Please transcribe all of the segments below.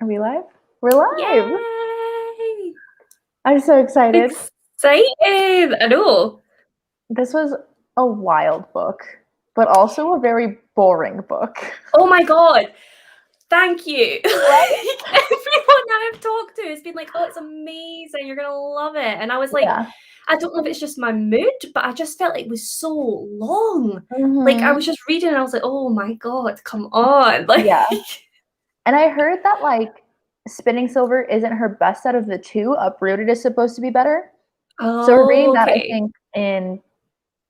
Are we live? We're live! Yay! I'm so excited. Excited! I know. This was a wild book, but also a very boring book. Oh my god. Thank you. Right? Everyone I've talked to has been like, oh, it's amazing. You're going to love it. And I was like, Yeah. I don't know if it's just my mood, but I just felt like it was so long. Like, I Mm-hmm. was just reading and I was like, oh my god, come on. Like, Yeah. And I heard that, like, Spinning Silver isn't her best out of the two. Uprooted is supposed to be better. So we're reading oh, that, I okay. think, in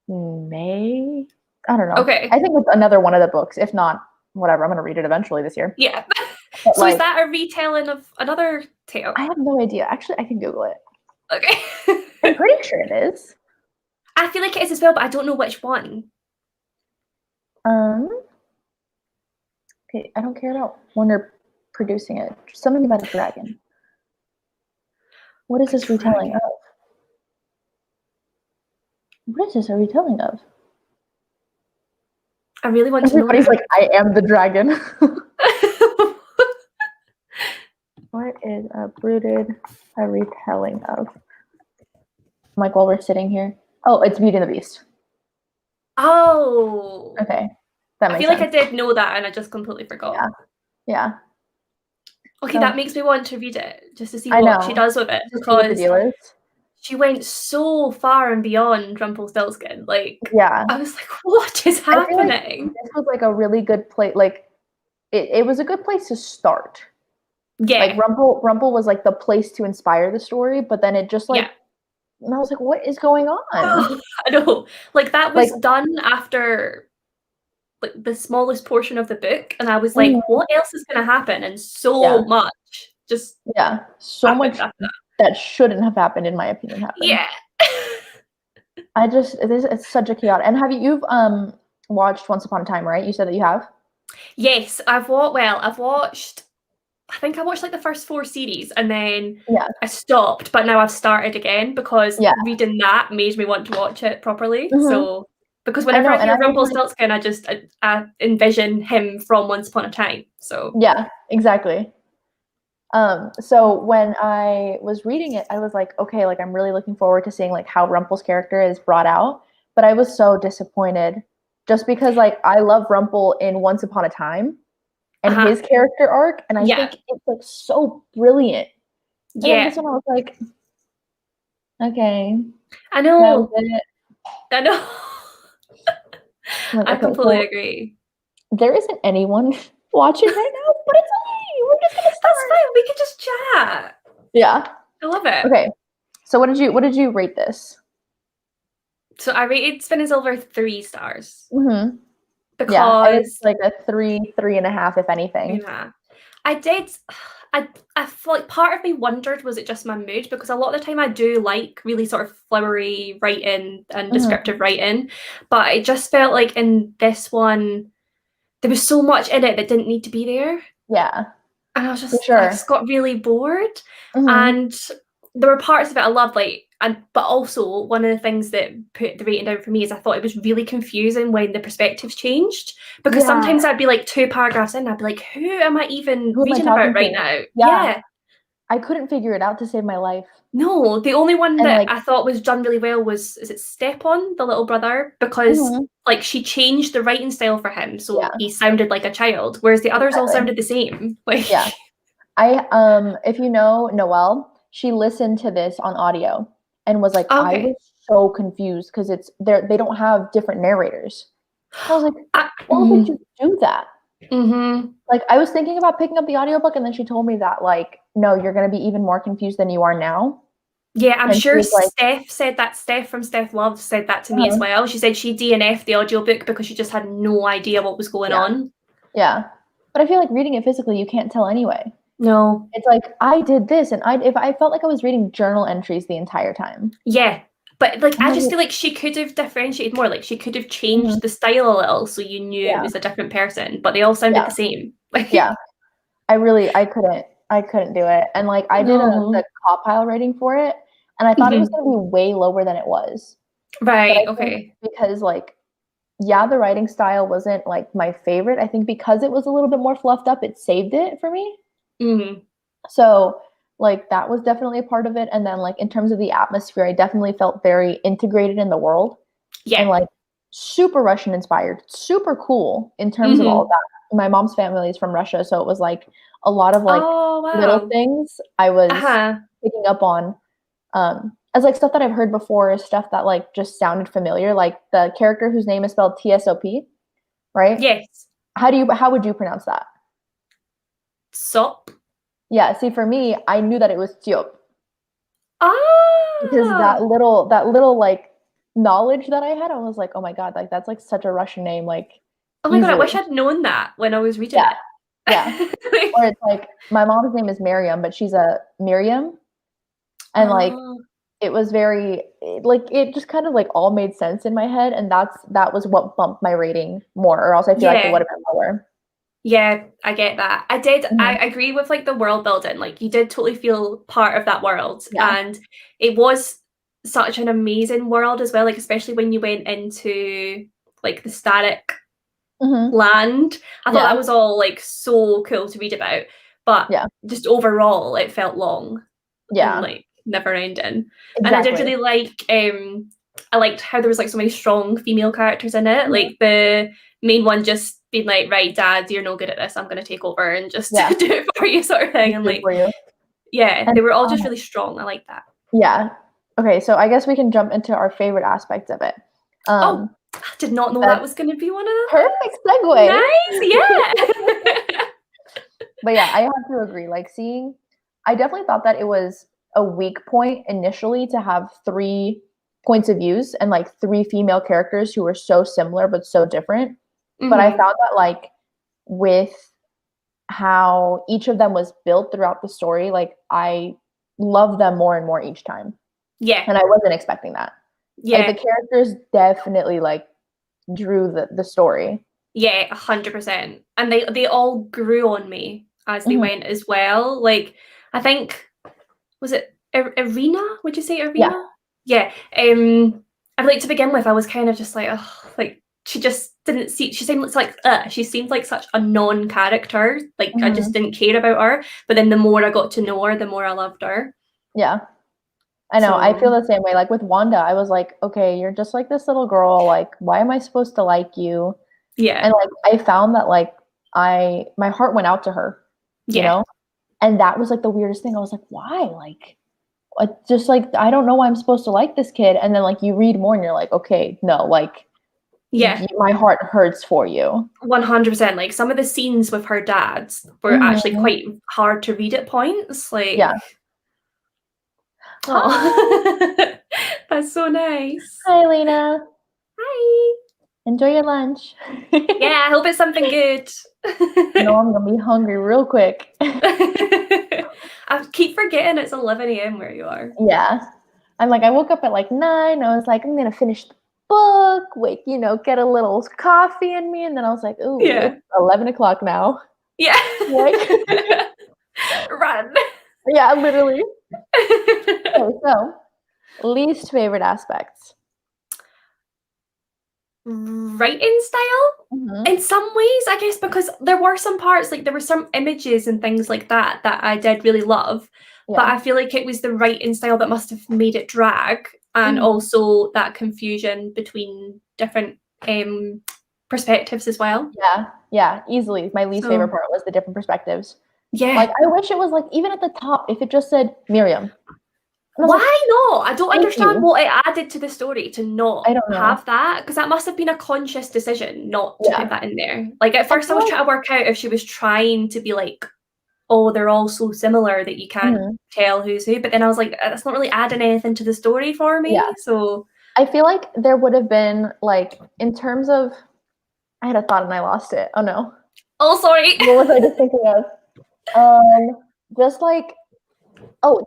May? I don't know. Okay. I think it's another one of the books. If not, whatever. I'm going to read it eventually this year. Yeah. But, So is like, that a retelling of another tale? I have no idea. Actually, I can Google it. Okay. I'm pretty sure it is. I feel like it is as well, but I don't know which one. Okay, I don't care about when they're producing it. Just something about a dragon. What is this retelling of? What is this a retelling of? I really want to know Everybody's now. like, I am the dragon. What is Uprooted a retelling of? Like, while we're sitting here. Oh, it's Beauty and the Beast. Oh. Okay, that I makes feel like I sense. did know that and I just completely forgot. Yeah. Yeah. Okay, that makes me want to read it just to see I what she know. does with it, Just see what the because deal is. she went so far and beyond Rumpelstiltskin. Like, Yeah. I was like, what is I feel like happening? this was like a really good place. Like, it was a good place to start. Like Yeah. Rumple was like the place to inspire the story, but then it just like, Yeah. and I was like, what is going on? I know. Like, that Like, was done after like the smallest portion of the book, and I was like, mhm, what else is gonna happen? And yeah, so much just yeah, so happened much after that. that shouldn't have happened, in my opinion, happened. Yeah. It's such a chaotic. And you've watched Once Upon a Time, right? You said that you have. Yes, I've watched, I think I watched like the first 4 series and then Yeah, I stopped, but now I've started again because yeah, reading that made me want to watch it properly. hmm So, because I whenever know, I and I hear was like, Rumpelstiltskin, I envision him from Once Upon a Time. So, yeah, exactly. So when I was reading it, I was like, okay, like I'm really looking forward to seeing like how Rumple's character is brought out. But I was so disappointed just because like I love Rumple in Once Upon a Time and uh-huh. his character arc, and I Yeah. think it's like so brilliant. And then this Yeah. one I was like, okay, I that was know. it. I know. I'm like, I okay, completely so agree. there isn't anyone watching right now, but it's okay. We're just gonna That's start. fine. We can just chat. Yeah. I love it. Okay. So what did you rate this? So I rated Spinning Silver 3 stars Mm-hmm. Yeah, I was because like a 3.5, if anything. yeah, I did. I feel like part of me wondered, was it just my mood? Because a lot of the time I do like really sort of flowery writing and Mhm. descriptive writing, but it just felt like in this one there was so much in it that didn't need to be there, Yeah, and for I sure. just got really bored. Mhm. And there were parts of it I loved, like, and but also one of the things that put the rating down for me is I thought it was really confusing when the perspectives changed, because Yeah. sometimes I'd be like 2 paragraphs in, I'd be like, who am I even Who am I reading about talking right to? now? Yeah, Yeah. I couldn't figure it out to save my life. No, the only one And, that like, I thought was done really well was, is it Stepan, the little brother? Because mhm. like she changed the writing style for him so Yeah, he sounded like a child, whereas the others all exactly. sounded the same. Like, Yeah. If you know Noelle, she listened to this on audio and was like, "I okay. was so confused because they don't have different narrators." I was like, I, "Why would you do that?" mm-hmm. Like, I was thinking about picking up the audiobook, and then she told me that, like, "No, you're gonna be even more confused than you are now." Yeah, I'm And she sure was like, Steph said that. Steph from Steph Love said that to me as uh well. She said she DNF'd the audiobook because she just had no idea what was going yeah, on. yeah. But I feel like reading it physically, you can't tell anyway. No. It's like, I did this, and if I felt like I was reading journal entries the entire time. Yeah. But like And I I was just like, feel like she could have differentiated more. Like she could have mhm, changed the style a little so you knew it yeah, was a different person, but they all sounded yeah, the same. yeah. Like, I couldn't do it. And like, I did the no. compile rating for it, and I thought it was Mhm. gonna be way lower than it was. But I Right, think okay. because like, yeah, the writing style wasn't like my favorite. I think because it was a little bit more fluffed up, it saved it for me. So like that was definitely a part of it. And then like in terms of the atmosphere, I definitely felt very integrated in the world and Yeah. like super Russian inspired, super cool in terms of all of Mm-hmm. that. My mom's family is from Russia, so it was like a lot of like Oh, little wow. things I was Uh-huh. picking up on. As like stuff that I've heard before is stuff that like just sounded familiar, like the character whose name is spelled TSOP, right? Yes. How would you pronounce that? Sop. Yeah, see for me, I knew that it was Tiop because Ah. that little like knowledge that I had, I was like, oh my god, like that's like such a Russian name, like Oh my God, I easily. wish I'd known that when I was reading Yeah, it. yeah. Or it's like my mom's name is Miriam, but she's a Miriam, and like Oh, it was very like it just kind of like all made sense in my head, and that was what bumped my rating more, or else I feel like it would yeah. have been lower. Yeah, I get that. I Mhm. agree with like the world building. Like you did totally feel part of that world. Yeah. And it was such an amazing world as well, like especially when you went into like the static Hmm. land. I thought that Yeah. was all like so cool to read about. But Yeah. just overall it felt long and Yeah. like never ending. And I did Exactly. really like I liked how there was like so many strong female characters in it. Mhm. Like the main one just being like, right, dad, you're no good at this. I'm gonna take over and just do Yeah. it for you, sort of thing. Just And do it like, for you. yeah, And they were all just really strong. I like that. yeah. Okay, so I guess we can jump into our favorite aspects of it. Oh, Um, I did not know that that's was gonna be one of the perfect things. segue. Nice, yeah. But yeah, I have to agree. Like seeing, I definitely thought that it was a weak point initially to have three points of views and like three female characters who were so similar but so different. But I Hmm. found that like with how each of them was built throughout the story, like I love them more and more each time. Yeah, And I wasn't expecting that. Like the yeah. characters definitely like drew the story. Yeah, 100%. And they all grew on me as they Mhm. went as well. Like I think was it Irina? Would you say Yeah. Irina? Yeah. I like to begin with, I was kind of just like, oh, like she just didn't see. She seemed like such a non-character. Like I just Mhm. didn't care about her. But then the more I got to know her, the more I loved her. Yeah. I know. I So feel the same way. Like with Wanda, I was like, okay, you're just like this little girl. Like, why am I supposed to like you? And yeah, like, I found that like my heart went out to her, you yeah, know? And that was like the weirdest thing. I was like, why? Like, just like, I don't know why I'm supposed to like this kid. And then like you read more and you're like, okay, no, like, yeah. my heart hurts for you. 100%. Like some of the scenes with her dad were actually Mhm. quite hard to read at points. Yeah. Like, Hi. oh, that's so nice. Hi, Lena. Hi. Enjoy your lunch. Yeah, I hope it's something good. No, I'm gonna be hungry real quick. I keep forgetting it's 11 a.m. where you are. Yeah. I'm like, I woke up at like 9. I was like, I'm gonna finish the book, wait, get a little coffee in me, and then I was like, ooh, it's Yeah. 11 o'clock now. Yeah. Like, Run. yeah, literally. Okay, so least favorite aspects. Writing style? Hmm. In some ways, I guess, because there were some parts, like there were some images and things like that that I did really love, but Yeah. I feel like it was the writing style that must have made it drag, and Hmm. also that confusion between different perspectives as well. Yeah. Yeah. Easily, my least favorite So part was the different perspectives. Like, yeah, I wish it was like even at the top, if it just said Miriam, and I was like, why not? I don't thank understand you. what it added to the story to I not don't know. have that, because that must have been a conscious decision not to put Yeah. that in there. Like at I first, I feel was like. trying to work out if she was trying to be like, oh, they're all so similar that you can't Mhm. tell who's who. But then I was like, that's not really adding anything to the story for Yeah. me. So I feel like there would have been like in terms of I had a thought and I lost it. Oh no. oh, sorry. What was I just thinking of? Um, just like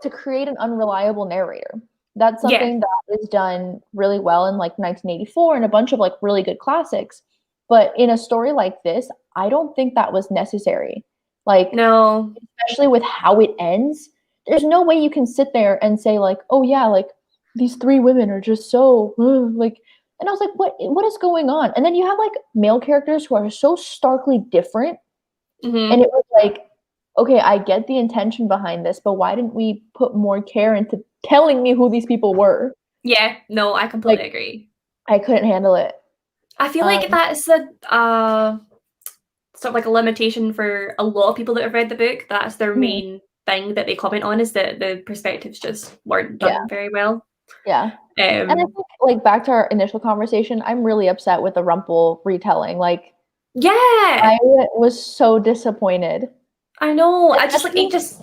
to create an unreliable narrator. That's Yeah. something that is done really well in like 1984 and a bunch of like really good classics. But in a story like this, I don't think that was necessary. Like, No. especially with how it ends, there's no way you can sit there and say like, "Oh yeah, like these three women are just so like." And I was like, "What is going on?" And then you have like male characters who are so starkly different, and Hmm. it was like okay, I get the intention behind this, but why didn't we put more care into telling me who these people were? Yeah, no, I completely Like, agree. I couldn't handle it. I feel like that's a sort of like a limitation for a lot of people that have read the book. That's their Mhm. main thing that they comment on, is that the perspectives just weren't Yeah, done very well. yeah. And I think, like, back to our initial conversation, I'm really upset with the Rumple retelling. Like, Yeah, I was so disappointed, I know. I just like especially it. Just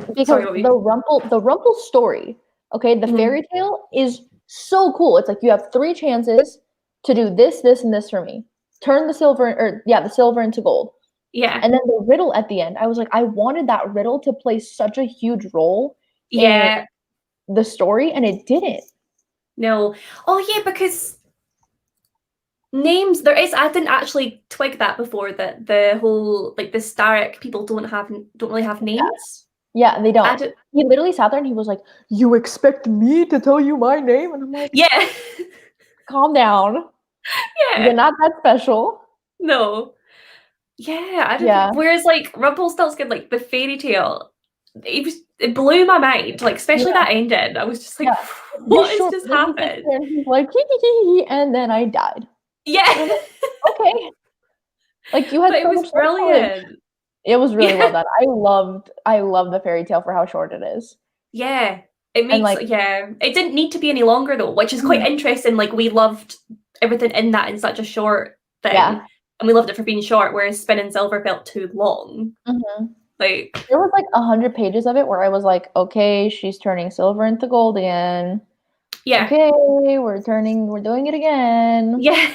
because sorry, Novik. The Rumple story, okay, the Mm. fairy tale is so cool. It's like you have 3 chances to do this, this, and this for me. Turn the silver, or yeah, the silver into gold. Yeah, And then the riddle at the end, I was like, I wanted that riddle to play such a huge role in yeah. the story, and it didn't. No. Oh yeah, because names there is. I didn't actually twig that before, that the whole like the Starrick people don't really have Yeah, names. yeah, they I don't. don't. He literally sat there and he was like, "You expect me to tell you my name?" And I'm like, Yeah, "Calm down. You're yeah. not that special." No. Yeah, I don't. Yeah, Whereas like Rumpelstiltskin, like the fairy tale, it blew my mind. Like especially yeah, that ending. I was just like, yeah. what This has short just lady sits happened? there and he's like, hee hee hee hee, and then I died. Yeah, And I'm like, okay, like you had but it so was much knowledge. brilliant. It was really well Yeah, done. I love the fairy tale for how short it is. yeah. It And makes like, yeah. It didn't need to be any longer though, which is quite mhm, interesting. Like we loved everything in that in such a short thing, yeah. and we loved it for being short. Whereas Spin and Silver felt too long. Mhm. Like There was like 100 pages of it where I was like, okay, she's turning silver into gold again. yeah, Okay, we're doing it again yeah.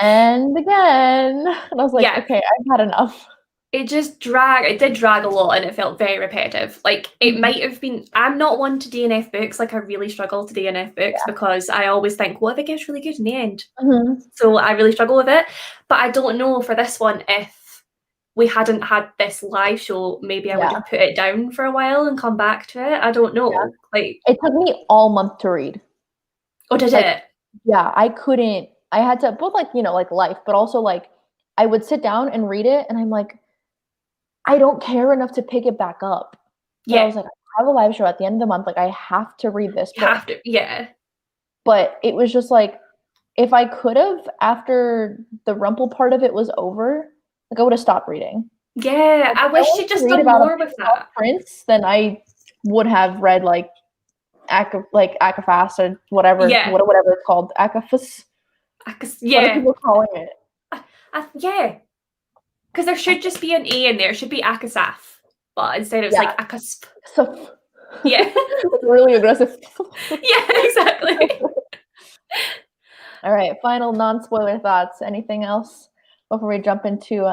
and again. And I was like, Yeah, okay, I've had enough. it did drag a lot and it felt very repetitive. Like it Mhm. might have been, I'm not one to DNF books, like I really struggle to DNF books Yeah. because I always think, what if it gets really good in the end? Mhm. So I really struggle with it. But I don't know for this one, if we hadn't had this live show, maybe I would Yeah. have put it down for a while and come back to it. I don't Yeah. know. Like, It took me all month to read. oh, did Like, it? yeah, I couldn't. I had to both, like, like life, but also like I would sit down and read it and I'm like, I don't care enough to pick it back up. But I Yeah, was like, I have a live show at the end of the month. Like, I have to read this you have book. to. Yeah. But it was just like, if I could have, after the Rumple part of it was over, like I would have stopped reading. Yeah. Like, I if I wish wanted you'd to just read done about a more with pixar that. prince, then I would have read like Akafast or Yeah. whatever it's called. Akafas. What are Yeah. people calling it? Yeah. Because there should just be an A in there. It should be Akasaf. But instead it's Yeah. like Akasp. So Yeah. really aggressive. Yeah, exactly. All right, final non-spoiler thoughts. Anything else before we jump into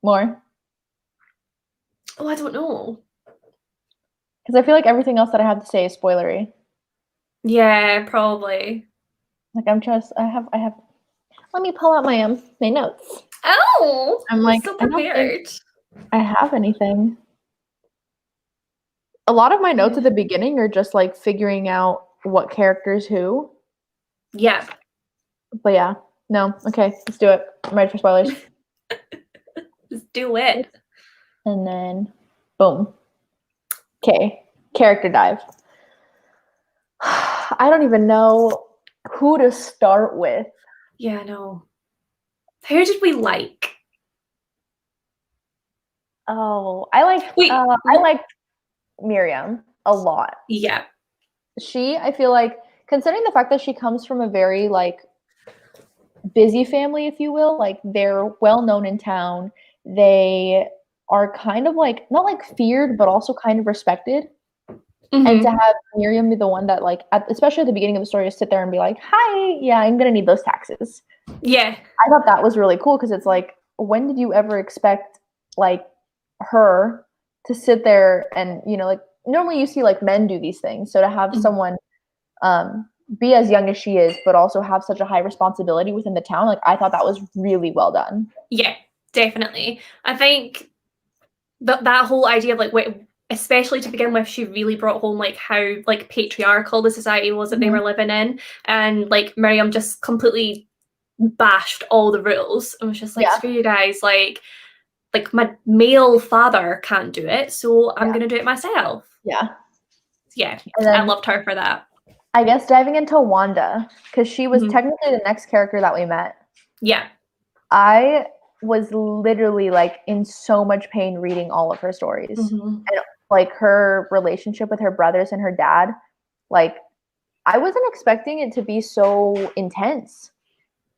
more? Oh, I don't know. Because I feel like everything else that I have to say is spoilery. Yeah, probably. Like I have. Let me pull out my notes. Oh, I'm like, so I don't think prepared. I have anything. A lot of my notes at Yeah. the beginning are just like figuring out what characters who. Yeah. But yeah, no. Okay, let's do it. I'm ready for spoilers. Let's do it. And then, boom. Okay, character dive. I don't even know who to start with. Yeah, I know. Who did we like? Oh, Wait, I liked Miriam a lot. yeah. I feel like, considering the fact that she comes from a very like busy family, if you will, like they're well known in town. They are kind of like not like feared, but also kind of respected. And to Mm-hmm. have Miriam be the one that like, especially at the beginning of the story, to sit there and be like, "Hi, yeah, I'm gonna need those taxes." Yeah. I thought that was really cool because it's like, when did you ever expect like her to sit there and like normally you see like men do these things. So to have Mhm. someone be as young as she is, but also have such a high responsibility within the town, like I thought that was really well done. Yeah, definitely. I think that whole idea of like especially to begin with, she really brought home like how like patriarchal the society was that they Mhm. were living in, and like Miriam just completely bashed all the rules and was just like, Yeah, screw you guys, like like my male father can't do it, so I'm gonna do it myself. Yeah. Yeah, And I then loved her for that. I guess diving into Wanda, because she was Mhm. technically the next character that we met. Yeah. I was literally like in so much pain reading all of her stories. Mhm. And like her relationship with her brothers and her dad, like I wasn't expecting it to be so intense.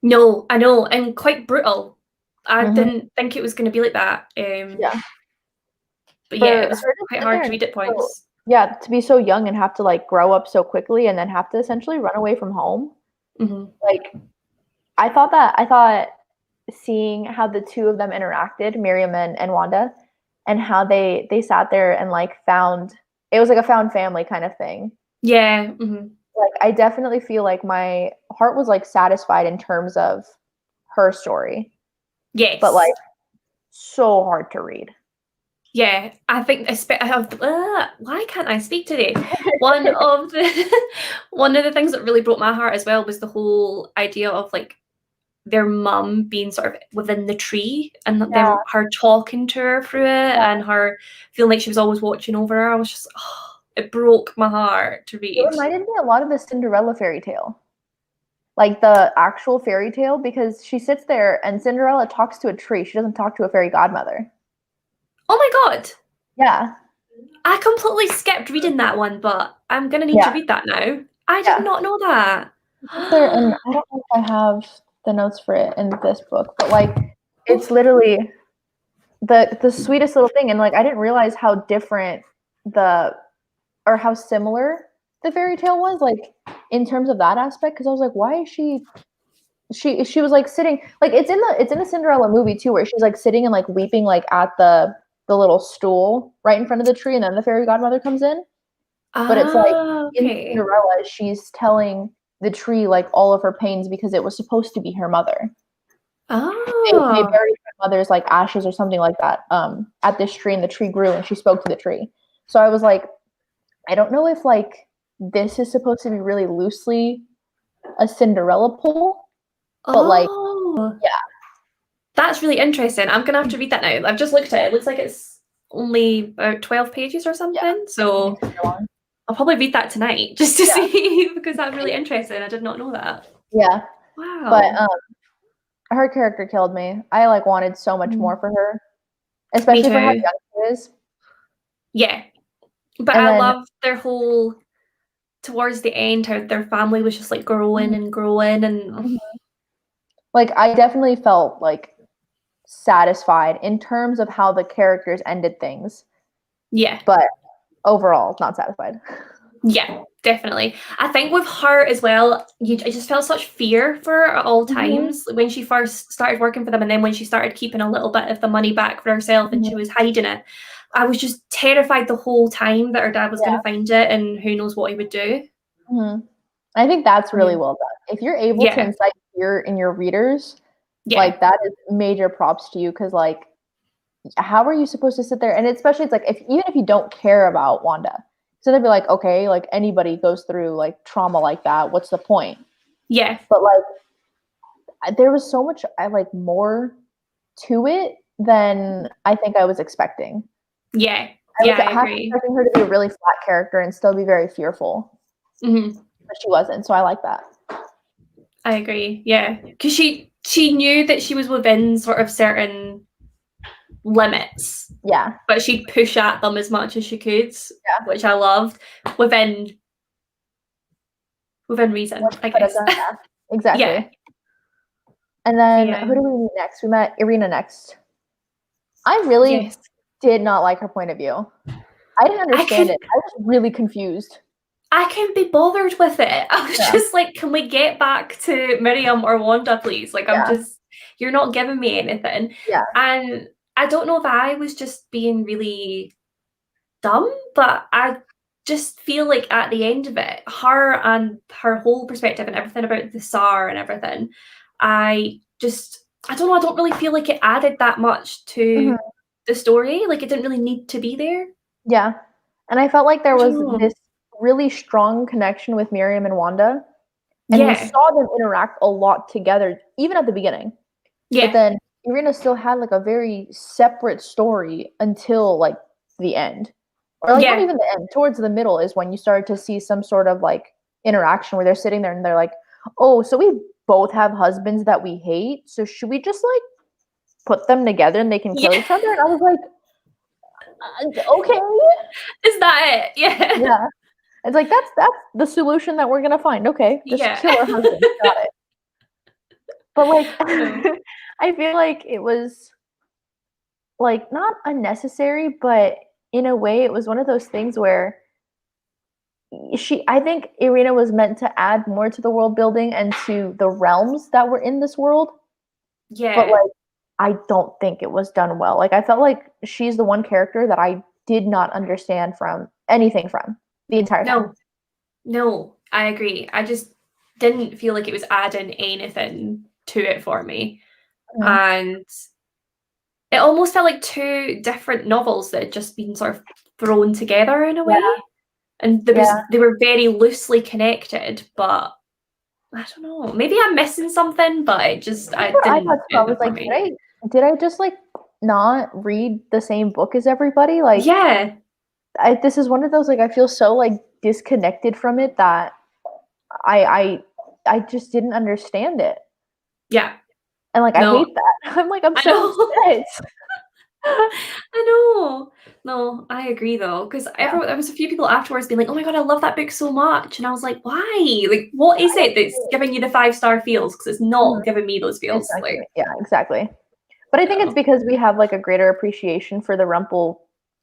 No, I know, and quite brutal. I Mhm. didn't think it was gonna be like that. Yeah. But yeah, For it was her to quite sit hard there to and read at so, points. yeah, to be so young and have to like grow up so quickly and then have to essentially run away from home. Mhm. Like I thought seeing how the two of them interacted, Miriam and Wanda, and how they sat there and like found it was like a found family kind of thing. Yeah. Mhm. Like I definitely feel like my heart was like satisfied in terms of her story, but Yes. like so hard to read. Yeah, I think why can't I speak today? One of the one of the things that really broke my heart as well was the whole idea of like their mum being sort of within the tree and Yeah, them her talking to her through it yeah. and her feeling like she was always watching over her. I was just it broke my heart to It read. reminded me a lot of the Cinderella fairy tale. Like the actual fairy tale, because she sits there and Cinderella talks to a tree. She doesn't talk to a fairy godmother. Oh my god. Yeah. I completely skipped reading that one, but I'm gonna need to Yeah. read that now. I did Yeah. not know that. It's there, and I don't know if I have the notes for it in this book, but like Oh, it's literally the sweetest little thing, and like I didn't realize how different the or how similar the fairy tale was, like in terms of that aspect. Because I was like, why is she was like sitting like it's in the Cinderella movie too, where she's like sitting and like weeping like at the little stool right in front of the tree, and then the fairy godmother comes in. But it's like in okay. Cinderella, she's telling the tree like all of her pains because it was supposed to be her mother. They Oh. buried her mother's like ashes or something like that at this tree, and the tree grew, and she spoke to the tree. So I was like, I don't know if like this is supposed to be really loosely a Cinderella pull, but like Oh. yeah, That's really interesting. I'm gonna have to read that now. I've just looked at it. It looks like it's only about 12 pages or yeah, something. it So is super long. I'll probably read that tonight just to Yeah, see because that's really interesting. I did not know that. yeah. But Wow. her character killed me. I like wanted so much more Mm. for her, Me especially for how too. young she is. Yeah. But And I then love their whole towards the end how their family was just like growing and growing and mhm. Like I definitely felt like satisfied in terms of how the characters ended things, yeah. but overall not satisfied. Yeah, definitely. I think with her as well, I just felt such fear for her at all Mhm, times when she first started working for them, and then when she started keeping a little bit of the money back for herself and mhm. she was hiding it. I was just terrified the whole time that her dad was going Yeah. to find it and who knows what he would do. Mhm. I think that's Yeah. really well done. If you're able to Yeah. incite fear in your readers, Yeah. like that is major props to you, because like how are you supposed to sit there, and especially it's like if even if you don't care about Wanda, so they'd be like, okay, like anybody goes through like trauma like that, what's the point? Yeah. But like there was so much I like more to it than I think I was expecting. Yeah. I Yeah, was I half agree. expecting her to be a really flat character and still be very fearful, Hmm. but she wasn't, so I like that. I agree. Yeah. Because she knew that she was within sort of certain limits, Yeah. but she'd push at them as much as she could, Yeah. which I loved within reason, What she I could have guess. done, yeah. Yeah. Exactly. And So then yeah. who do we meet next? We met Irina next. I really Yes. did not like her point of view. I didn't I understand can it. I was really confused. I can't be bothered with it. I was Yeah. just like, can we get back to Miriam or Wanda, please? Like I'm Yeah. just you're not giving me anything. Yeah. And I don't know if I was just being really dumb, but I just feel like at the end of it, her and her whole perspective and everything about the Tsar and everything, I don't know, I don't really feel like it added that much to Mhm. the story. Like it didn't really need to be there. Yeah. And I felt like there I don't was know. this really strong connection with Miriam and Wanda, and we Yeah. saw them interact a lot together, even at the beginning. But Yeah. then Irina still had like a very separate story until like the end. Or like not Yeah, even the end, towards the middle is when you started to see some sort of like interaction where they're sitting there and they're like, "Oh, so we both have husbands that we hate. So should we just like put them together and they can kill yeah. each other?" And I was like, "Okay." Is that it? Yeah. Yeah. It's like that's the solution that we're gonna find. Okay, just Yeah. kill our husbands. Got it. But like No. I feel like it was like not unnecessary, but in a way it was one of those things where I think Irina was meant to add more to the world building and to the realms that were in this world, but Yeah. like I don't think it was done well. Like I felt like she's the one character that I did not understand from anything from the entire time. No. No, I agree. I just didn't feel like it was adding anything to it for me. Mhm. And it almost felt like two different novels that had just been sort of thrown together in a way. Yeah, And yeah. they were very loosely connected, but I don't know. Maybe I'm missing something, but That's I what I thought didn't too. I do was it for like, me. did I just like not read the same book as everybody? Like Yeah. this is one of those like I feel so like disconnected from it that I I just didn't understand it. Yeah. And like I No, hate that. I'm like I'm I so know. upset. I know. No, I agree though, because Yeah. everyone there was a few people afterwards being like, "Oh my god, I love that book so much," and I was like, "Why? Like, what is I don't it that's giving you the 5-star feels? Because it's not mhm, giving me those feels." exactly. Like, Yeah, exactly. But I think it's no, because we have like a greater appreciation for the Rumple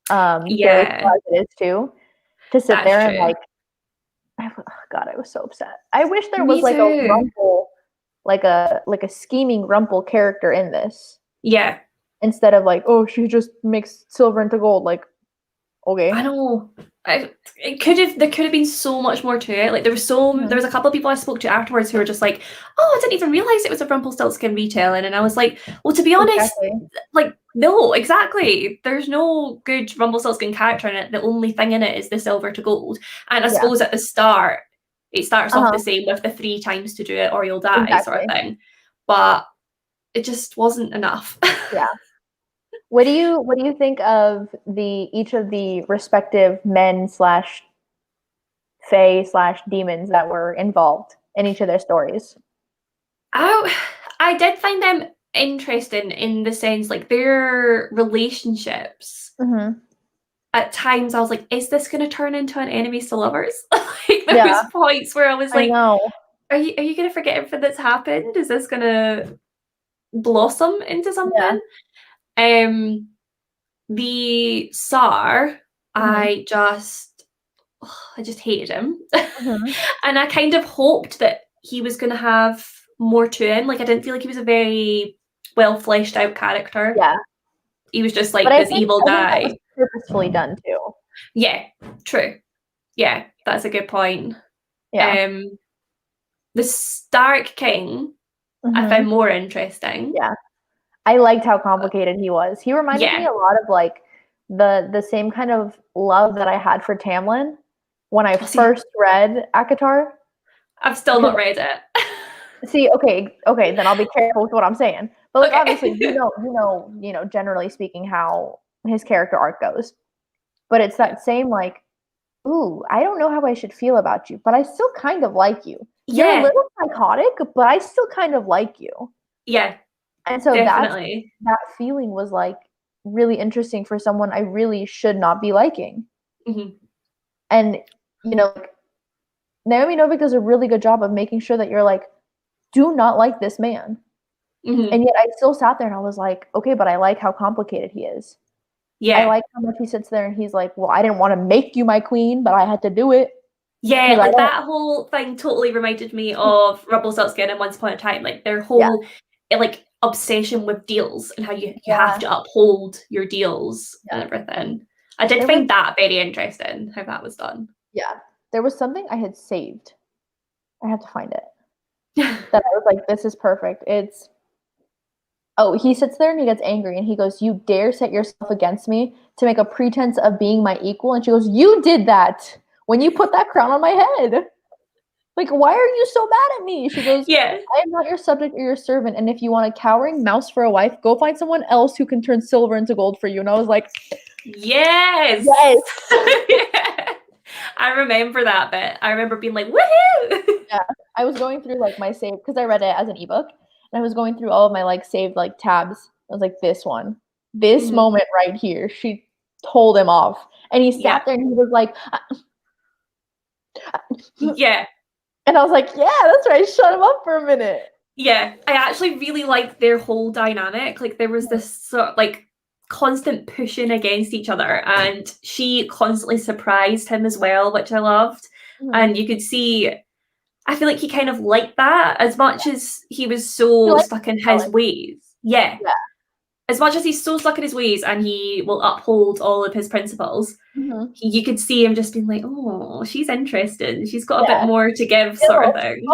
fairy tale yeah, as it is too. To sit that's there and true. like oh God, I was so upset. I wish there was Me like a too. Rumple, like a scheming Rumple character in this. Yeah, Instead of like, oh, she just makes silver into gold. Like, I okay. know. There could have been so much more to it. Like there Mhm. was a couple of people I spoke to afterwards who were just like, "Oh, I didn't even realize it was a Rumpelstiltskin retelling," and I was like, "Well, to be honest, Exactly. like no, exactly. There's no good Rumpelstiltskin character in it. The only thing in it is the silver to gold." And I Yeah. suppose at the start, it starts off the Uh-huh. same with the 3 times to do it or you'll die sort of Exactly. thing, but it just wasn't enough. Yeah. What do you think of the each of the respective men slash fae slash demons that were involved in each of their stories? Oh, I did find them interesting in the sense like their relationships. Hmm. At times I was like, is this gonna turn into an enemies to lovers? Like there Yeah, was points where I was I like, know. are you gonna forget everything that's happened? Is this gonna blossom into Yeah. something? Um the Tsar, Hmm. I just hated him. Hmm. And I kind of hoped that he was gonna have more to him. Like I didn't feel like he was a very well fleshed out character. Yeah. He was just But like this evil I think that was guy. purposefully done too. Yeah, true. Yeah, that's a good point. Yeah. Um, the Stark King I found Hmm. more interesting. Yeah. I liked how complicated he was. He reminded me Yeah, a lot of like the same kind of love that I had for Tamlin when I oh, see, first read Akatar. I've still Because not read it. see, okay, then I'll be careful with what I'm saying. But like obviously, Okay. generally speaking, how his character arc goes. But it's Yeah. that same like, ooh, I don't know how I should feel about you, but I still kind of like you. You're a Yeah, little psychotic, but I still kind of like you. yeah, And so definitely. that feeling was like really interesting for someone I really should not be liking. Mhm, And like, Naomi Novik does a really good job of making sure that you're like, do not like this man. And mhm. yet I still sat there and I was like, okay, but I like how complicated he is. I Yeah. like how much he sits there and he's like, well, I didn't want to make you my queen, but I had to do it Yeah, because I like don't. that whole thing totally reminded me of Rumpelstiltskin and Once Upon a Time, like their Yeah, whole like obsession with deals and how you have yeah, to uphold your deals and yeah. everything. I did There was, find that very interesting how that was done. yeah, there was something I had saved. I have to find it. That I was like, this is perfect. Oh, he sits there and he gets angry and he goes, "You dare set yourself against me to make a pretense of being my equal?" And she goes, "You did that when you put that crown on my head." Like, why are you so mad at me? She goes, Yeah. I am not your subject or your servant, and if you want a cowering mouse for a wife, go find someone else who can turn silver into gold for you. And I was like, yes. yes. Yeah. I remember that bit. I remember being like, woohoo! Yeah. I was going through like my save because I read it as an ebook, and I was going through all of my like saved like tabs. I was like, this one, this moment right here. She told him off, and he sat there and he was like, yeah. And I was like, yeah, that's right. Shut him up for a minute. Yeah. I actually really liked their whole dynamic. Like there was this sort of like constant pushing against each other, and she constantly surprised him as well, which I loved. And you could see, I feel like he kind of liked that as much as he was so stuck in his ways. Yeah. As much as he's so stuck in his ways and he will uphold all of his principles, you could see him just being like, oh, she's interested. She's got a bit more to give, sort of thing.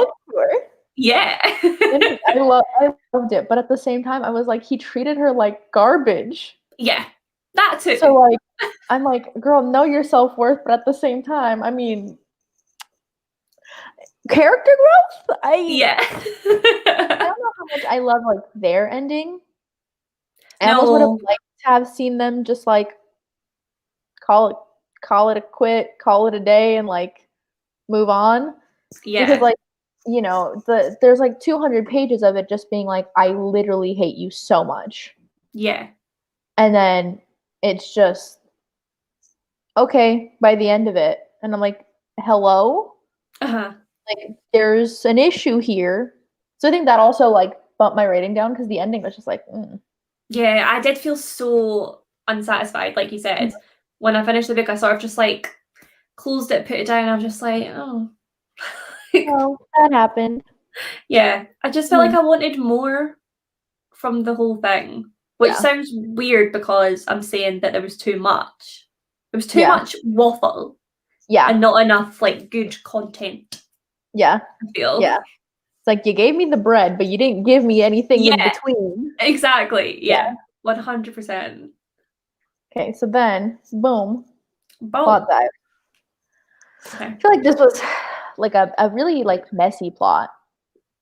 Yeah. I loved it. But at the same time, I was like, he treated her like garbage. Yeah. That too. So like, I'm like, girl, know your self-worth, but at the same time, I mean, character growth? Yeah. I don't know how much I love like their ending. I almost would have liked to have seen them just like call it a quit, call it a day, and like move on. Yeah. Because like, you know, there's like 200 pages of it just being like, I literally hate you so much. Yeah. And then it's just okay by the end of it. And I'm like, hello? Like there's an issue here. So I think that also like bumped my rating down because the ending was just like, Yeah, I did feel so unsatisfied, like you said. When I finished the book, I sort of just like closed it, put it down, and I'm just like, oh. Oh, that happened. Yeah, I just felt like I wanted more from the whole thing, which sounds weird because I'm saying that there was too much. There was too much waffle. Yeah. And not enough like good content. Yeah. I feel. Yeah. It's like you gave me the bread, but you didn't give me anything in between. Exactly. Yeah. 100%. Okay, so then boom. Plot dive. Okay. I feel like this was like a really like messy plot.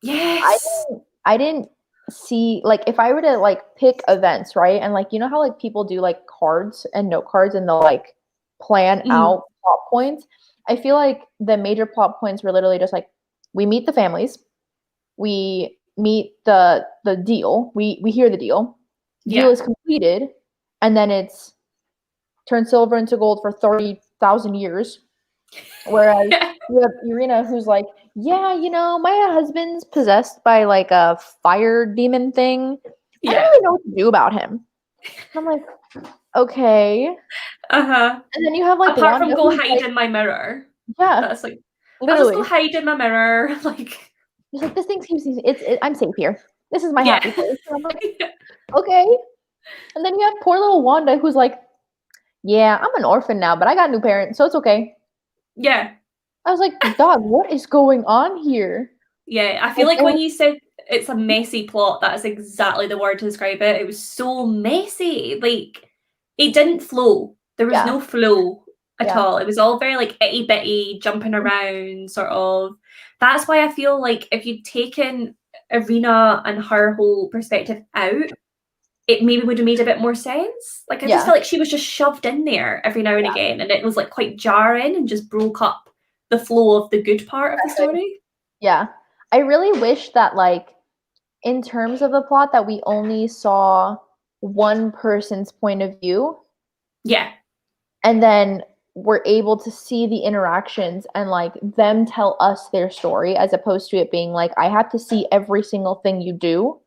Yes. I didn't see like if I were to like pick events, right? And like you know how like people do like cards and note cards and they'll like plan out plot points. I feel like the major plot points were literally just like we meet the families, we meet the deal, we hear the deal. Deal is completed, and then it's turned silver into gold for 30,000 years. Whereas you have Irina who's like, yeah, you know, my husband's possessed by like a fire demon thing. I don't really know what to do about him. I'm like, okay. And then you have like apart Wanda from go hide in my mirror. Yeah. That's like literally. I'll just go hide in my mirror. Like he's like, this thing seems I'm safe here. This is my happy place. And I'm like, okay. And then you have poor little Wanda who's like, yeah, I'm an orphan now, but I got new parents, so it's okay. Yeah. I was like, dog, what is going on here? Yeah, I feel like when you said it's a messy plot, that's exactly the word to describe it. It was so messy. Like, it didn't flow. There was no flow at all. It was all very, like, itty-bitty, jumping around, sort of. That's why I feel like if you'd taken Irina and her whole perspective out, it maybe would have made a bit more sense. Like, I just felt like she was just shoved in there every now and again, and it was, like, quite jarring and just broke up the flow of the good part of the story. Yeah. I really wish that, like, in terms of the plot, that we only saw one person's point of view. Yeah. And then we're able to see the interactions and, like, them tell us their story as opposed to it being like, I have to see every single thing you do.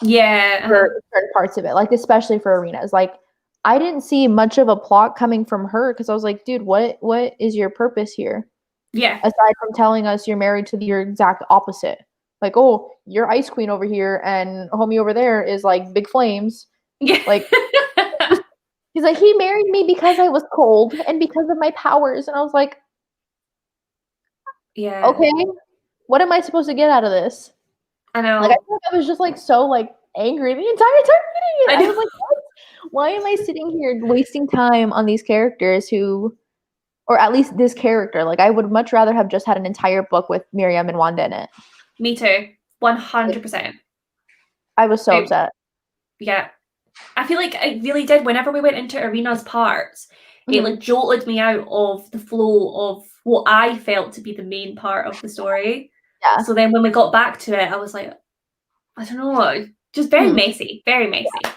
Yeah. For certain parts of it, like, especially for Irina's. Like, I didn't see much of a plot coming from her because I was like, dude, what is your purpose here? Yeah. Aside from telling us you're married to your exact opposite. Like, oh, you're Ice Queen over here and homie over there is like big flames. Yeah. Like, he's like, he married me because I was cold and because of my powers. And I was like, yeah. Okay, what am I supposed to get out of this? I know. Like, I feel like I was just like so like angry the entire time reading it. I was like, what? Why am I sitting here wasting time on these characters who or at least this character. Like, I would much rather have just had an entire book with Miriam and Wanda in it. Me too. 100%. I was so upset. Yeah. I feel like it really did. Whenever we went into Arena's parts, it like jolted me out of the flow of what I felt to be the main part of the story. Yeah. So then when we got back to it, I was like, I don't know, just very messy, very messy. Yeah.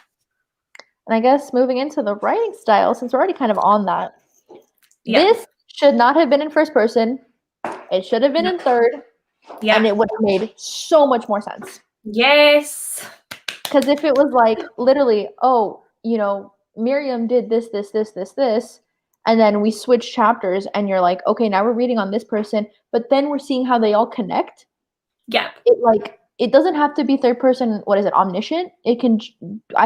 And I guess moving into the writing style, since we're already kind of on that, this should not have been in first person. It should have been in third. Yeah. And it would have made so much more sense. Yes. Because if it was like literally, oh, you know, Miriam did this, and then we switch chapters and you're like, okay, now we're reading on this person, but then we're seeing how they all connect. Yeah. It doesn't have to be third person, what is it, omniscient? I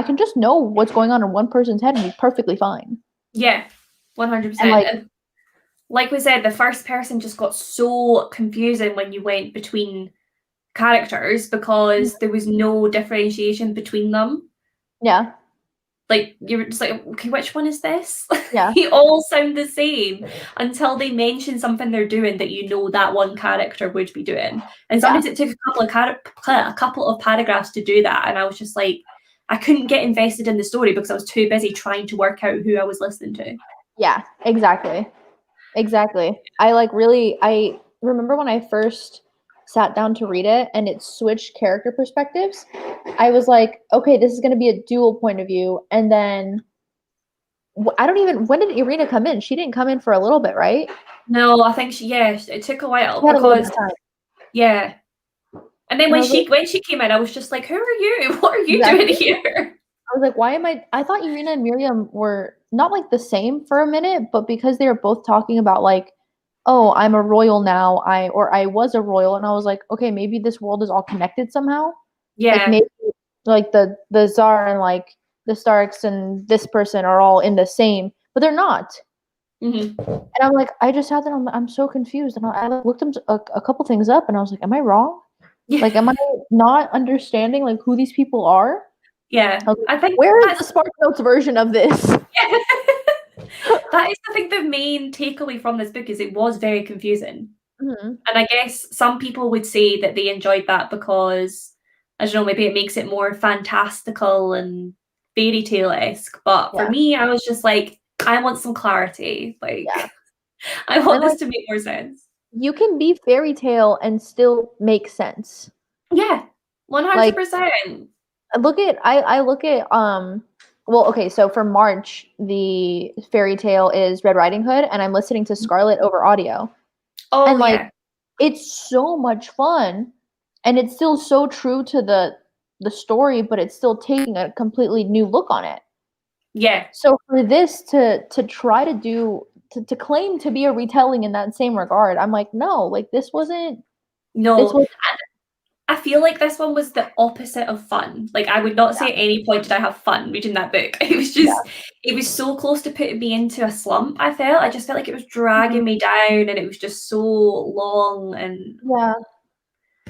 can just know what's going on in one person's head and be perfectly fine. Yeah, 100%. Like we said, the first person just got so confusing when you went between characters because there was no differentiation between them. Yeah. Like, you were just like, okay, which one is this? Yeah. They all sound the same until they mention something they're doing that you know that one character would be doing. And sometimes it took a couple of paragraphs to do that. And I was just like, I couldn't get invested in the story because I was too busy trying to work out who I was listening to. Yeah, exactly. I remember when I first sat down to read it and it switched character perspectives. I was like, okay, this is going to be a dual point of view. And then when did Irina come in? She didn't come in for a little bit, right? No, I think it took a while because yeah. And then when she came in, I was just like, who are you? What are you doing here? I was like, I thought Irina and Miriam were not like the same for a minute, but because they were both talking about like, oh, I'm a royal now, I was a royal, and I was like, okay, maybe this world is all connected somehow. Yeah. Like maybe like the Tsar and like the Starks and this person are all in the same, but they're not. And I'm like, I just had that. I'm so confused, and I looked a couple things up, and I was like, am I wrong? Like, am I not understanding like who these people are? Yeah, I think where is the Spark Notes version of this? Yeah. That is, I think, the main takeaway from this book is it was very confusing. And I guess some people would say that they enjoyed that because, I don't know, maybe it makes it more fantastical and fairy tale-esque. But for me, I was just like, I want some clarity. Like, I want this to make more sense. You can be fairy tale and still make sense. Yeah, 100%. I look at well, okay, so for March, the fairy tale is Red Riding Hood, and I'm listening to Scarlet over audio. Oh, and like it's so much fun, and it's still so true to the story, but it's still taking a completely new look on it. Yeah. So for this to try to do to claim to be a retelling in that same regard, I'm like, no, like this wasn't. No. I feel like this one was the opposite of fun. Like, I would not say at any point did I have fun reading that book. It was just, it was so close to putting me into a slump, I felt. I just felt like it was dragging me down, and it was just so long. And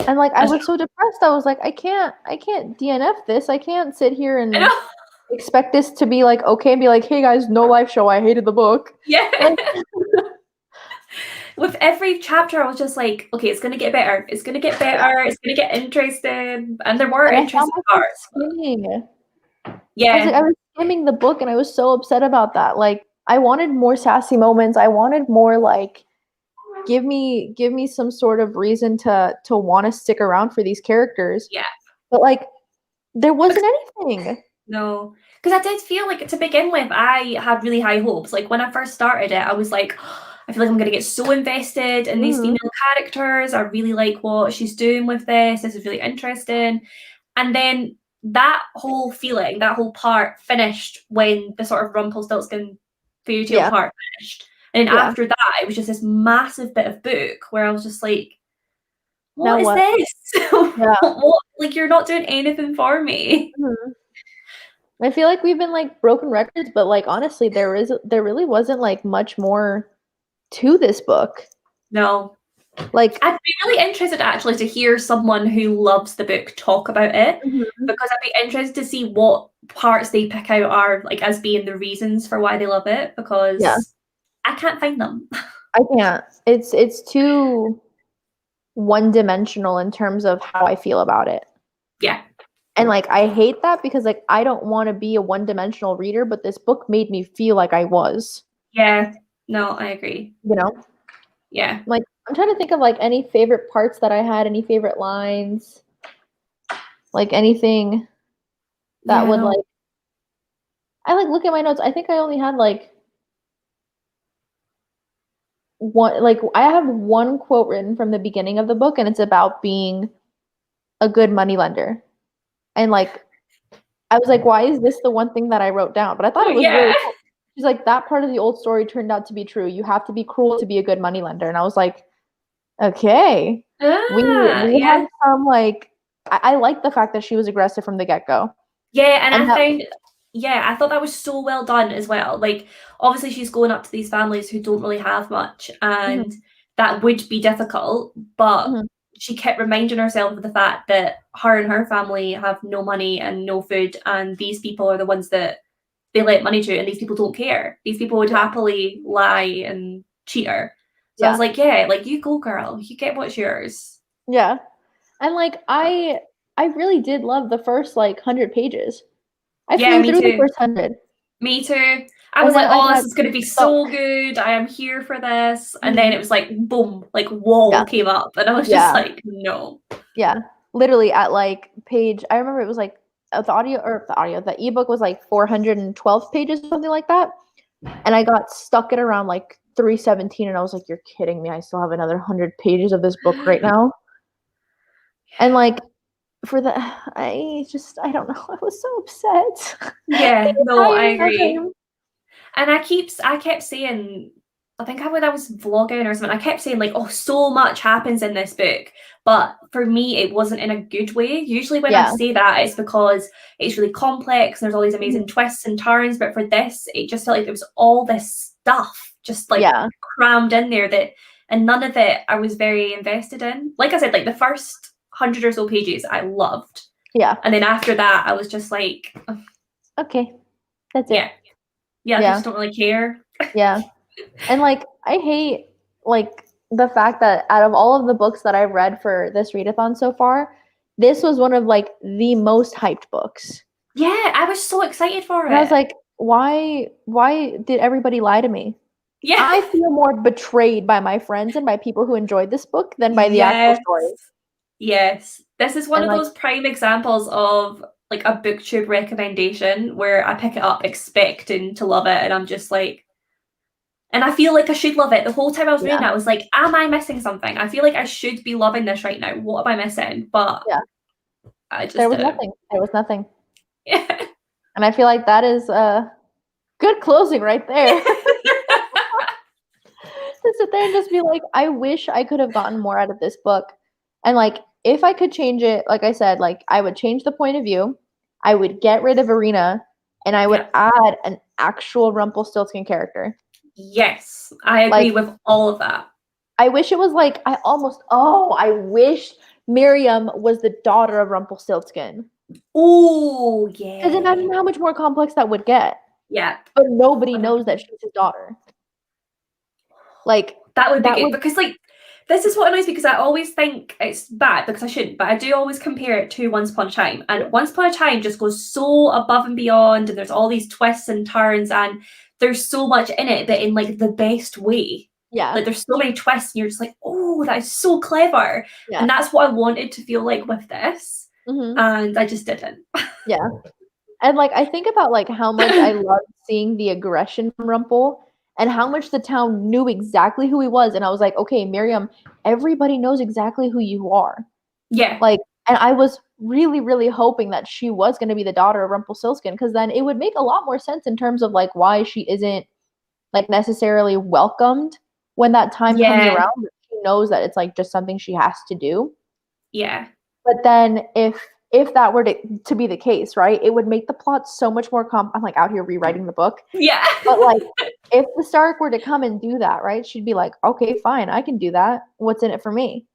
and like, I was so depressed. I was like, I can't DNF this. I can't sit here and expect this to be like, okay, and be like, hey guys, no live show. I hated the book. Yeah. With every chapter, I was just like, okay, it's going to get better. It's going to get better. It's going to get interesting. And there were interesting parts. I was skimming the book, and I was so upset about that. Like, I wanted more sassy moments. I wanted more like, give me some sort of reason to want to stick around for these characters. Yeah. But like, there wasn't anything. No. Because I did feel like, to begin with, I had really high hopes. Like, when I first started it, I was like, I feel like I'm going to get so invested in these female characters. I really like what she's doing with this. This is really interesting. And then that whole feeling, that whole part finished when the sort of Rumpelstiltskin fairy tale part finished. And then after that, it was just this massive bit of book where I was just like, what is this? What? Like, you're not doing anything for me. I feel like we've been like broken records, but like, honestly, there really wasn't like much more to this book. No. Like, I'd be really interested actually to hear someone who loves the book talk about it, because I'd be interested to see what parts they pick out are like as being the reasons for why they love it, because I can't find them. I can't. It's too one-dimensional in terms of how I feel about it. Yeah. And like I hate that because like I don't want to be a one-dimensional reader, but this book made me feel like I was. Yeah. No, I agree. You know? Yeah. Like I'm trying to think of like any favorite parts that I had, any favorite lines, like anything that Yeah, would no. like I like look at my notes. I think I only had like one like I have one quote written from the beginning of the book and it's about being a good moneylender. And like I was like, why is this the one thing that I wrote down? But I thought Oh, it was yeah. really cool. She's like, that part of the old story turned out to be true. You have to be cruel to be a good moneylender. And I was like, okay. We have Yeah. some like I like the fact that she was aggressive from the get-go. Yeah, and And that I thought that was so well done as well. Like, obviously, she's going up to these families who don't really have much, mhm, and that would be difficult, but mhm, she kept reminding herself of the fact that her and her family have no money and no food, and these people are the ones that they let money to, and these people don't care. These people would yeah, happily lie and cheat her. So I was yeah, like, yeah, like, you go, girl. You get what's yours. yeah. And like I really did love the first like 100 pages. I Yeah, flew me through the too. first 100. Me too. I And was then like, I oh, this got is going to be so so good. I am here for this. And then mhm, it was like, boom, like wall yeah, came up. And I was just yeah. like, no. Yeah, literally at like page I remember it was like the ebook was like 412 pages or something like that. And I got stuck at around like 317 and I was like, you're kidding me. I still have another 100 pages of this book right now. And like for the I don't know. I was so upset Yeah, the no, I entire agree. time. And I kept saying, I think when I was vlogging or something, I kept saying like, oh, so much happens in this book. But for me, it wasn't in a good way. Usually when I Yeah. say that, it's because it's really complex and there's all these amazing Mhm. twists and turns. But for this, it just felt like there was all this stuff just like Yeah. crammed in there and none of it I was very invested in. Like I said, like the first 100 or so pages I loved. Yeah. And then after that, I was just like, Okay. That's yeah, it. yeah, I Yeah. just don't really care. Yeah. And like I hate like the fact that out of all of the books that I've read for this readathon so far, this was one of like the most hyped books. Yeah, I was so excited for And I was it. like, why did everybody lie to me? Yeah. I feel more betrayed by my friends and by people who enjoyed this book than by the actual Yes. story. Yes. This is one And of like those prime examples of like a booktube recommendation where I pick it up expecting to love it and I'm just like and I feel like I should love it. The whole time I was reading yeah, it, I was like, am I missing something? I feel like I should be loving this right now. What am I missing? But yeah. I There just was didn't. nothing. There was nothing. Yeah. And I feel like that is a good closing right there. To sit there and just be like, I wish I could have gotten more out of this book. And like, if I could change it, like I said, like I would change the point of view. I would get rid of Arena, and I would Yeah. add an actual Rumpelstiltskin character. Yes. I Like, agree with all of that. I wish it was like I wish Miriam was the daughter of Rumpelstiltskin. Oh, Because yeah. imagine how much more complex that would get. Yeah. But nobody knows that 100%. she's his daughter. Like That would be that good would because like this is what annoys me because I always think it's bad because I shouldn't, but I do always compare it to Once Upon a Time. And Once Upon a Time just goes so above and beyond, and there's all these twists and turns, and there's so much in it, but in like the best way. yeah, Like there's so many twists, and you're just like, oh, that is so clever. yeah. And that's what I wanted to feel like with this. Mhm. And I just didn't. Yeah. And like I think about like how much I loved seeing the aggression from Rumple and how much the town knew exactly who he was. And I was like, okay, Miriam, everybody knows exactly who you are. Yeah. Like, and I was really, really hoping that she was going to be the daughter of Rumpelstiltskin because then it would make a lot more sense in terms of like why she isn't like necessarily welcomed when that time comes Yeah. around. She knows that it's like just something she has to do. Yeah. But then if that were to be the case, right, it would make the plot so much more I'm like out here rewriting the book. Yeah. But like if the Stark were to come and do that, right, she'd be like, okay, fine, I can do that. What's in it for me?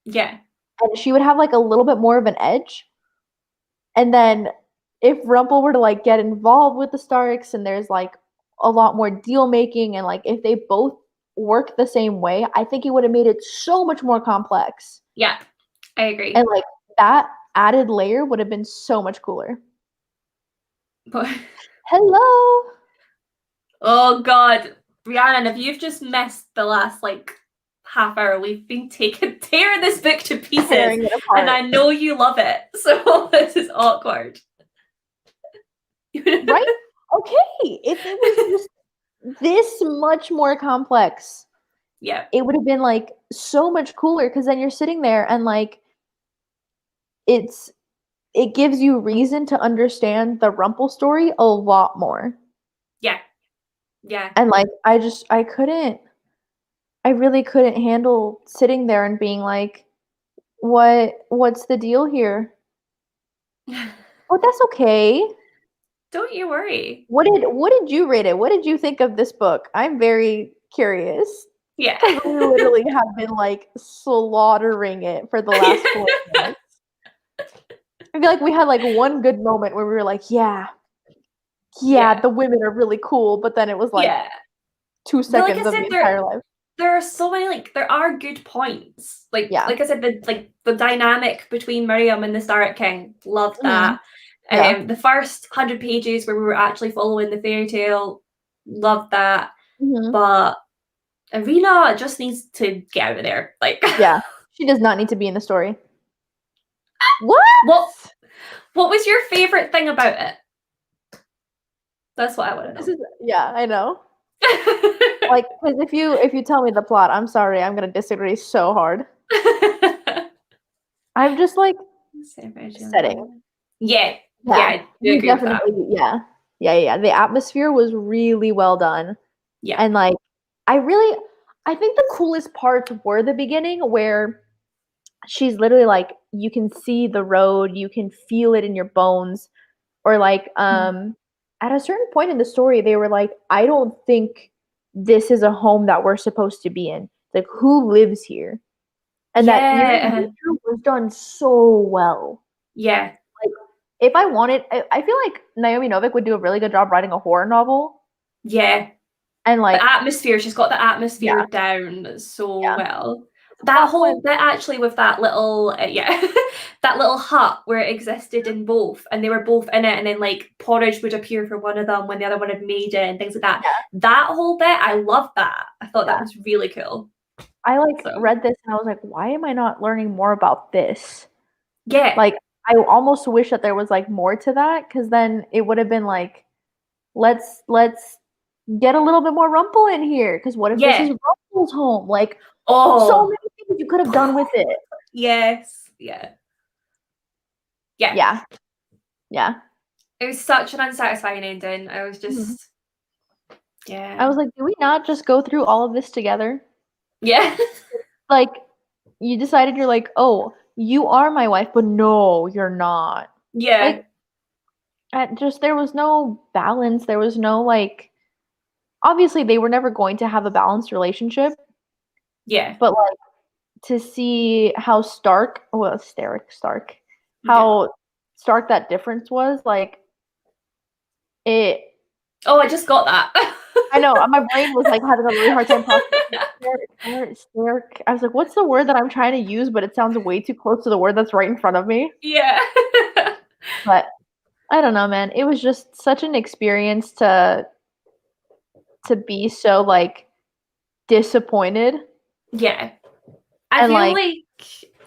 Yeah. And she would have like a little bit more of an edge. And then if Rumple were to like get involved with the Starks and there's like a lot more deal making, and like if they both worked the same way, I think it would have made it so much more complex. Yeah, I agree. And like that added layer would have been so much cooler. But Hello. oh God, Rhiannon, if you've just missed the last like half hour, we've been tearing this book to pieces, Tearing it apart. and I know you love it, so this is awkward. Right? Okay. If it was just this much more complex, yeah, it would have been like so much cooler, because then you're sitting there and like it gives you reason to understand the Rumple story a lot more. yeah, yeah. And like I really couldn't handle sitting there and being like, what's the deal here? Oh, that's okay. Don't you worry. What did you rate it? What did you think of this book? I'm very curious. Yeah. Because we literally have been like slaughtering it for the last 4 minutes. I feel like we had like one good moment where we were like, yeah, the women are really cool, but then it was like 2 seconds like I of said, the entire life. There are so many, like, there are good points. Like I said, the dynamic between Miriam and the Starret King, loved that. Yeah. The first 100 pages where we were actually following the fairy tale, loved that. But Irina just needs to get out of there. Like, yeah, she does not need to be in the story. What? What was your favorite thing about it? That's what I want to know. Yeah, I know. Like, because if you tell me the plot, I'm sorry, I'm gonna disagree so hard. I'm just like setting. Yeah, you definitely. Yeah. The atmosphere was really well done. Yeah, and like I think the coolest parts were the beginning, where she's literally like, you can see the road, you can feel it in your bones, or like at a certain point in the story, they were like, I don't think this is a home that we're supposed to be in. Like, who lives here? And that nature was done so well. Yeah. Like, if I wanted, I feel like Naomi Novik would do a really good job writing a horror novel. Yeah. And like the atmosphere, she's got the atmosphere down so well. That Top whole one. bit actually with that little that little hut where it existed in both, and they were both in it, and then like porridge would appear for one of them when the other one had made it and things like that. That whole bit, I loved that. I thought that was really cool. I like read this and I was like, why am I not learning more about this? Yeah. Like, I almost wish that there was like more to that, because then it would have been like, let's get a little bit more Rumple in here, because what if this is Rumple's home? Like, so many things you could have done with it. Yes. Yeah. It was such an unsatisfying ending. I was just I was like, do we not just go through all of this together? Yeah. Like, you decided, you're like, oh, you are my wife, but no, you're not. Yeah. Like, there was no balance. There was no, like, obviously they were never going to have a balanced relationship. Yeah. But like, to see how stark that difference was, like, it. Oh, I just got that. I know, my brain was like having a really hard time processing. Stark. I was like, what's the word that I'm trying to use, but it sounds way too close to the word that's right in front of me. Yeah. But I don't know, man. It was just such an experience to be so like disappointed. Yeah. I feel like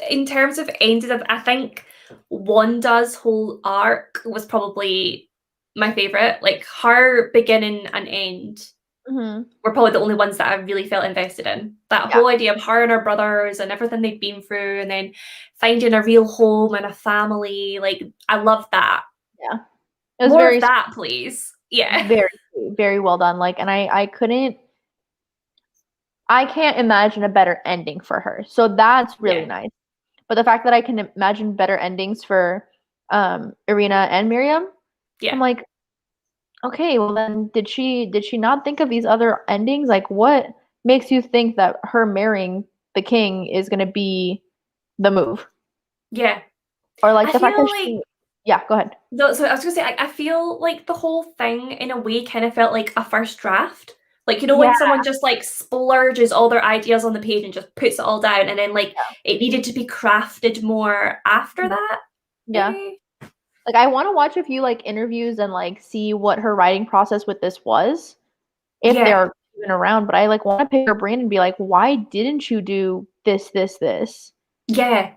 in terms of ended up, I think Wanda's whole arc was probably my favorite. Like, her beginning and end were probably the only ones that I really felt invested in. That whole idea of her and her brothers and everything they've been through, and then finding a real home and a family. Like, I loved that. Yeah. It was more of that, please. Yeah. Very, very well done. Like, and I can't imagine a better ending for her. So that's really nice. But the fact that I can imagine better endings for Irina and Miriam, I'm like, okay, well then did she not think of these other endings? Like, what makes you think that her marrying the king is gonna be the move? Yeah. Or like the fact that Yeah, go ahead. No, so I was gonna say, I feel like the whole thing, in a way, kind of felt like a first draft. Like, you know, Yeah, when someone just like splurges all their ideas on the page and just puts it all down, and then like it needed to be crafted more after that, yeah. maybe? Like I want to watch a few like interviews and like see what her writing process with this was, if Yeah, they're even around. But I like want to pick her brain and be like, why didn't you do this, this, this? yeah,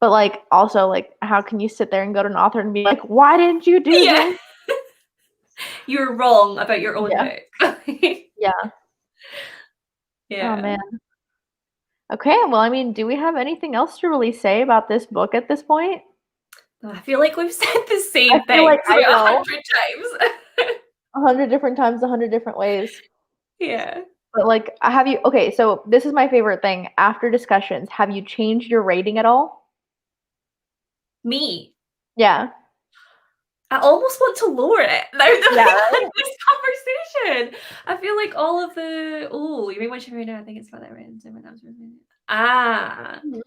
But like also like, how can you sit there and go to an author and be like, why didn't you do yeah. this? You're wrong about your own Yeah, book. yeah. Oh Yeah. man. Okay, well, I mean, do we have anything else to really say about this book at this point? I feel like we've said the I same feel things like I about know 100 times. 100 different times, 100 different ways. Yeah. But like, have you? Okay, so this is my favorite thing. After discussions, have you changed your rating at all? Me. Yeah. I almost want to lower it now that Yeah, we've had right? this conversation. I feel like all of the you mean what you right now? I think it's about that right. Ah, Mhm.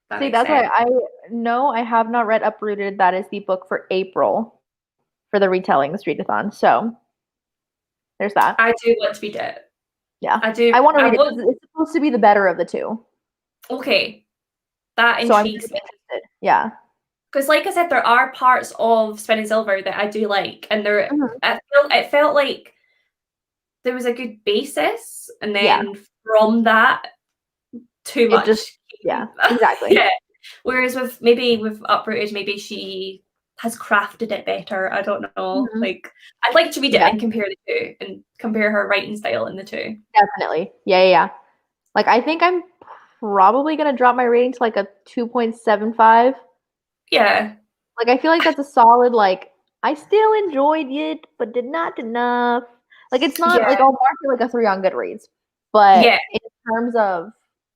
that See, makes that's why sense. I know I have not read Uprooted. That is the book for April for the Retellings readathon. So there's that. I do want to read it. Yeah. I do. I want to I read it want. because it's supposed to be the better of the two. Okay, that So I'm intrigues really me. interested. Yeah. Because, like I said, there are parts of Spin and Silver that I do like, and Mhm. it felt like there was a good basis, and Yeah. then from that, too It just, much yeah, came. exactly. Yeah. Whereas with Uprooted, maybe she has crafted it better. I don't know. Mhm. Like, I'd like to read it Yeah, and compare the two, and compare her writing style in the two. definitely. Yeah, yeah, yeah. Like, I think I'm probably gonna drop my rating to like a 2.75. Yeah. Like, I feel like that's a solid, like, I still enjoyed it, but did not enough. Like, it's not Yeah. like I'll mark it like a 3 on Goodreads, but Yeah. in terms of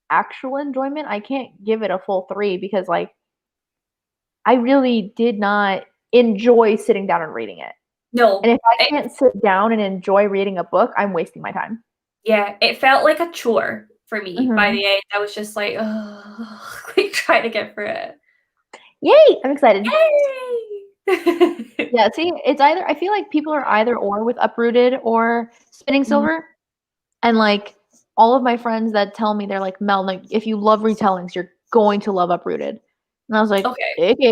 actual enjoyment, I can't give it a full 3 because, like, I really did not enjoy sitting down and reading it. And No. if I can't sit down and enjoy reading a book, I'm wasting my time. It felt like a chore for me. By Mhm. the end, I was just like, oh, like trying to get through it. Yay! I'm excited. Yay! Yeah, see, it's either I feel like people are either or with Uprooted or Spinning Mhm. Silver. And like all of my friends that tell me they're like, Mel, like if you love retellings, you're going to love Uprooted. And I was like, Okay. okay,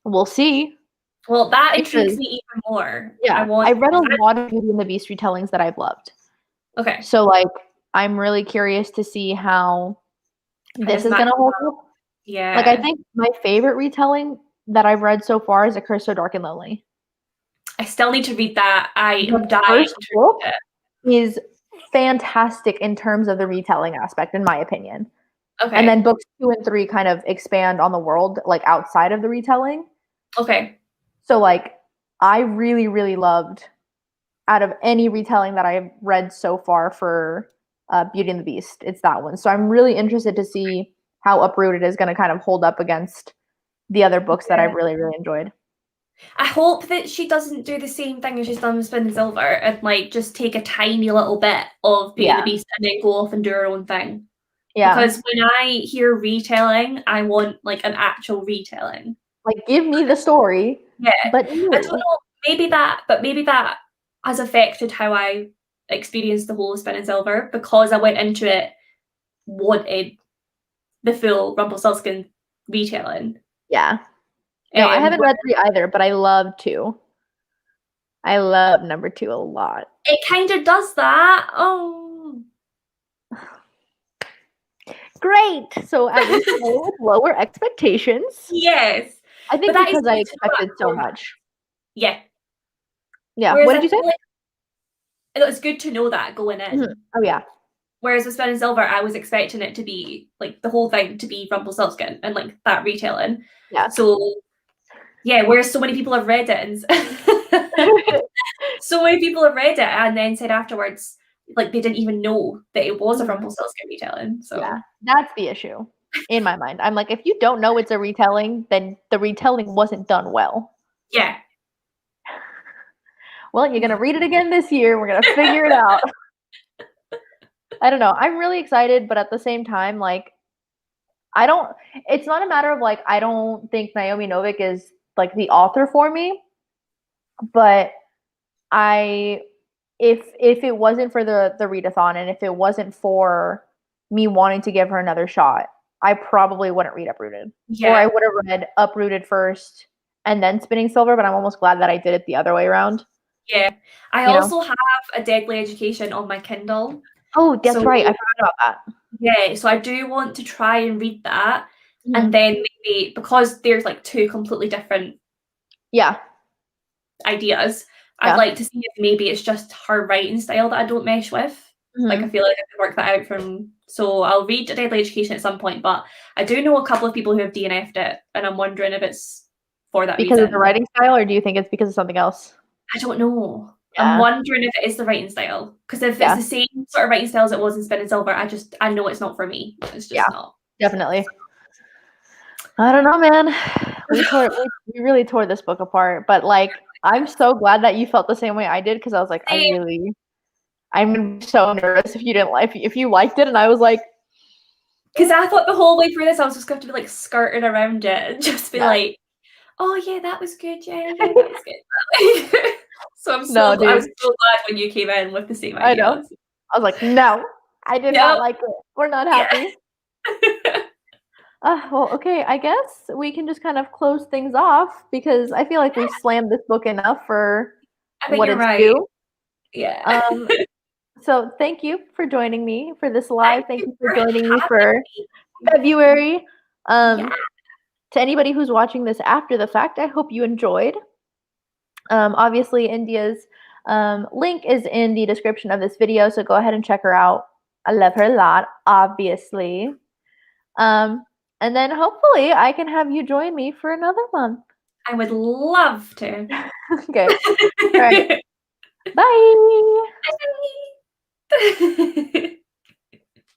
we'll see. Well, that intrigues Because me even more. I yeah, want I've read a 'cause lot of Beauty and the Beast retellings that I've loved. okay. So like I'm really curious to see how How this this is matches gonna hold up. up. Like I Yeah. think my favorite retelling that I've read so far is A Curse So Dark and Lonely. I still need to read that. I The am dying first to book read it. is fantastic in terms of the retelling aspect, in my opinion. And then Okay. books 2 and 3 kind of expand on the world, like, outside of the retelling. Okay. So, like, I really, really loved out of any retelling that I've read so far for, Beauty and the Beast, it's that one. So I'm really interested to see how Uprooted is gonna kind of hold up against the other books that Yeah. I've really, really enjoyed. I hope that she doesn't do the same thing as she's done with Spin and Silver and like just take a tiny little bit of Beauty and the Yeah. Beast and then go off and do her own thing. Yeah. Because when I hear retelling, I want like an actual retelling. Like, give me the story, Yeah. but I don't new. know, maybe that has affected how I experienced the whole Spin and Silver because I went into it wanted the full Rumpelstiltskin retelling. Yeah. No, I haven't Where read 3 either, but I love 2. I love number 2 a lot. it kind of does that. Oh. Great! So at least I'm going with lower expectations. Yes. I But think that is because I good to know that expected so beforehand. much. Yeah. Yeah. Whereas What I did you say? feel like it's good to know that going Mhm. in. Oh, yeah. Whereas with Spin and Silver, I was expecting it to be like the whole thing to be Rumpelstiltskin and like that retelling. Yeah. So yeah, whereas so many people have read it and so many people have read it and then said afterwards, like they didn't even know that it was a Mhm. Rumpelstiltskin retelling. Yeah. So That's the issue in my mind. I'm like, if you don't know it's a retelling, then the retelling wasn't done well. yeah. Well, you're gonna read it again this year. We're gonna figure it out. I don't know. I'm really excited, but at the same time, like, It's not a matter of like, I don't think Naomi Novik is like the author for me, but I, if it wasn't for the readathon and if it wasn't for me wanting to give her another shot, I probably wouldn't read Uprooted. Yeah. Or I would have read Uprooted first and then Spinning Silver, but I'm almost glad that I did it the other way around. Yeah. I You know? also have A Deadly Education on my Kindle. Oh, that's right. I forgot about that. Yeah, so I do want to try and read that. Mhm. And then maybe, because there's like two completely different ideas, I'd like to see if maybe it's just her writing style that I don't mesh with. Like, I feel like I could work that out from. So I'll read A Deadly Education at some point, but I do know a couple of people who have DNF'd it, and I'm wondering if it's for that Because reason. of the writing style, or do you think it's because of something else? I don't know. Yeah. I'm wondering if it is the writing style. Because if it's the same sort of writing style as it was in Spinning Silver, I know it's not for me. It's just not. Definitely. I don't know, man. We really tore this book apart, but like, I'm so glad that you felt the same way I did, because I was like, I'm so nervous if you liked it, and I was like, because I thought the whole way through this I was just going to be like skirting around it and just be like, oh yeah, that was good, yeah, that was good. So I was so glad when you came in with the same ideas. I know. I was like, no, I did not like it. We're not happy. Well, okay, I guess we can just kind of close things off, because I feel like we've slammed this book enough for what it's due. Yeah. So thank you for joining me for this live. Thank you for joining me for February. To anybody who's watching this after the fact, I hope you enjoyed. Obviously, India's link is in the description of this video, so go ahead and check her out. I love her a lot, obviously. And then hopefully I can have you join me for another month. I would love to. Okay. All right. Bye. Bye.